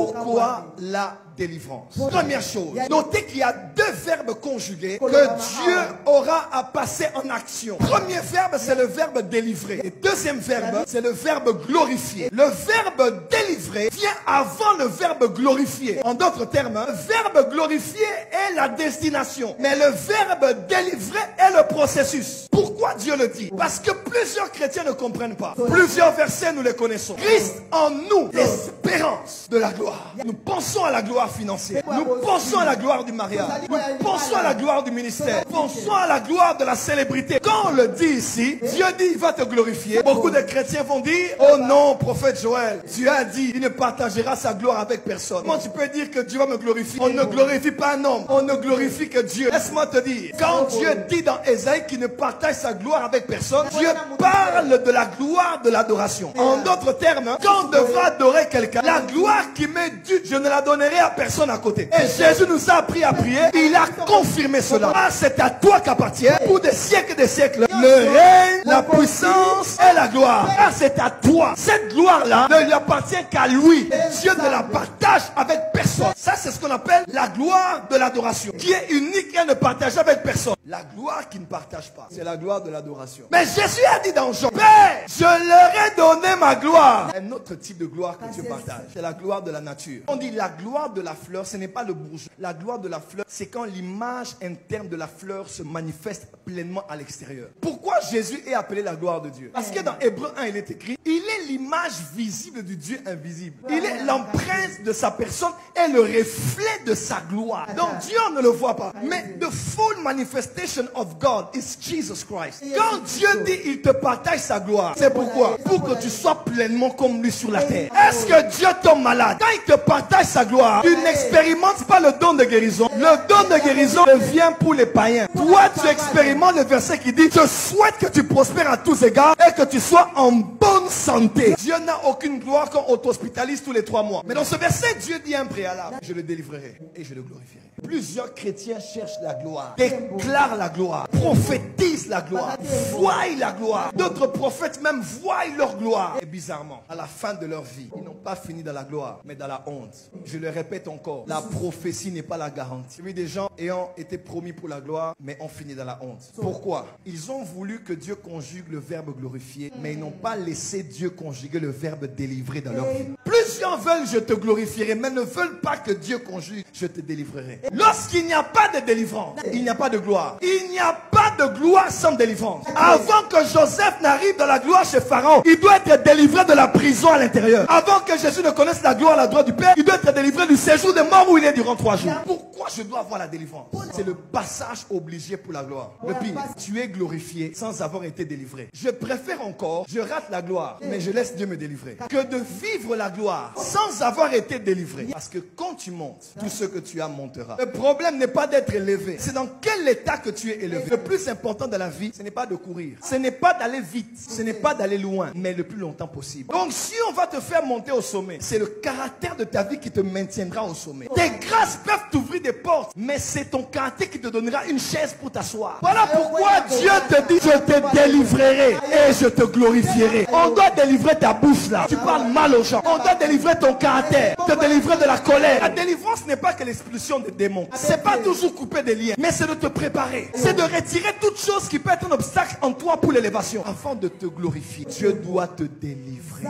Pourquoi la délivrance? Première chose, notez qu'il y a deux verbes conjugués que Dieu aura à passer en action. Premier verbe, c'est le verbe délivrer. Et deuxième verbe, c'est le verbe glorifier. Le verbe délivrer vient avant le verbe glorifier. En d'autres termes, le verbe glorifier est la destination, mais le verbe délivrer est le processus. Pourquoi Dieu le dit? Parce que plusieurs chrétiens ne comprennent pas. Plusieurs versets, nous les connaissons. Christ en nous, l'espérance de la gloire. Nous pensons à la gloire financière. Nous pensons à la gloire du mariage. Nous pensons à la gloire du ministère. Nous pensons à la gloire de la célébrité. Quand on le dit ici, Dieu dit il va te glorifier. Beaucoup de chrétiens vont dire, oh non, prophète Joël, Dieu a dit il ne partagera sa gloire avec personne. Comment tu peux dire que Dieu va me glorifier? On ne glorifie pas un homme, on ne glorifie que Dieu. Laisse-moi te dire, quand Dieu dit dans Ésaïe qu'il ne partage sa gloire avec personne, Dieu parle de la gloire de l'adoration. En d'autres termes, quand on devra adorer quelqu'un, la gloire qui m'est due, je ne la donnerai à personne à côté. Et Jésus nous a appris à prier, il a confirmé cela. Ah, c'est à toi qu'appartient pour des siècles le règne, la puissance et la gloire. Ah, c'est à toi. Cette gloire-là ne lui appartient qu'à lui. Dieu ne la partage avec personne. Ça, c'est ce qu'on appelle la gloire de l'adoration, qui est unique et ne partage avec personne. La gloire qui ne partage pas, c'est la gloire de l'adoration. Mais Jésus a dit dans Jean, Père, je leur ai donné ma gloire. Un autre type de gloire que Dieu partage, c'est la gloire de la nature. On dit la gloire de la fleur, ce n'est pas le bourgeois. La gloire de la fleur, c'est quand l'image interne de la fleur se manifeste pleinement à l'extérieur. Pourquoi Jésus est appelé la gloire de Dieu? Parce que dans Hébreux 1, il est écrit, il est l'image visible du Dieu invisible. Il est l'empreinte de sa personne et le reflet de sa gloire. Donc Dieu ne le voit pas. Mais the full manifestation of God is Jesus Christ. Quand Dieu dit il te partage sa gloire, c'est pourquoi? Pour que tu sois pleinement comme lui sur la terre. Est-ce que Dieu tombe malade? Quand il te partage sa gloire, tu n'expérimentes pas le don de guérison. Le don de guérison vient pour les païens. Toi, tu expérimentes le verset qui dit, je souhaite que tu prospères à tous égards et que tu sois en bonne santé. Dieu n'a aucune gloire quand on t'hospitalise tous les 3 mois. Mais dans ce verset, Dieu dit un préalable. Je le délivrerai et je le glorifierai. Plusieurs chrétiens cherchent la gloire, déclarent la gloire, prophétisent la gloire, voient la gloire. D'autres prophètes même voient leur gloire. Et bizarrement, à la fin de leur vie, ils n'ont pas fini dans la gloire, mais dans la honte. Je le répète encore, la prophétie n'est pas la garantie. Oui, des gens ayant été promis pour la gloire, mais ont fini dans la honte. Pourquoi? Ils ont voulu que Dieu conjugue le verbe glorifier, mais ils n'ont pas laissé Dieu conjuguer le verbe délivrer dans leur vie. Plusieurs veulent je te glorifierai, mais ne veulent pas que Dieu conjugue je te délivrerai. Lorsqu'il n'y a pas de délivrance, il n'y a pas de gloire. Il n'y a pas de gloire sans délivrance. Avant que Joseph n'arrive dans la gloire chez Pharaon, il doit être délivré de la prison à l'intérieur. Avant que Jésus ne connaisse la gloire à la droite du Père, il doit être délivré du séjour des morts où il est durant 3 jours. Pourquoi je dois avoir la délivrance? C'est le passage obligé pour la gloire. Le pire, tu es glorifié sans avoir été délivré. Je préfère encore, je rate la gloire, mais je laisse Dieu me délivrer, que de vivre la gloire sans avoir été délivré. Parce que quand tu montes, tout ce que tu as montera. Le problème n'est pas d'être élevé, c'est dans quel état que tu es élevé. Le plus important de la vie, ce n'est pas de courir, ce n'est pas d'aller vite, ce n'est pas d'aller loin, mais le plus longtemps possible. Donc si on va te faire monter au sommet, c'est le caractère de ta vie qui te maintiendra au sommet. Tes grâces peuvent t'ouvrir des portes, mais c'est ton caractère qui te donnera une chaise pour t'asseoir. Voilà pourquoi Dieu te dit, je te délivrerai et je te glorifierai. On doit délivrer ta bouche là. Tu parles mal aux gens. On doit délivrer ton caractère, te délivrer de la colère. La délivrance n'est pas que l'expulsion des démons. C'est pas toujours couper des liens, mais c'est de te préparer. C'est de retirer toute chose qui peut être un obstacle en toi pour l'élévation. Afin de te glorifier, Dieu doit te délivrer.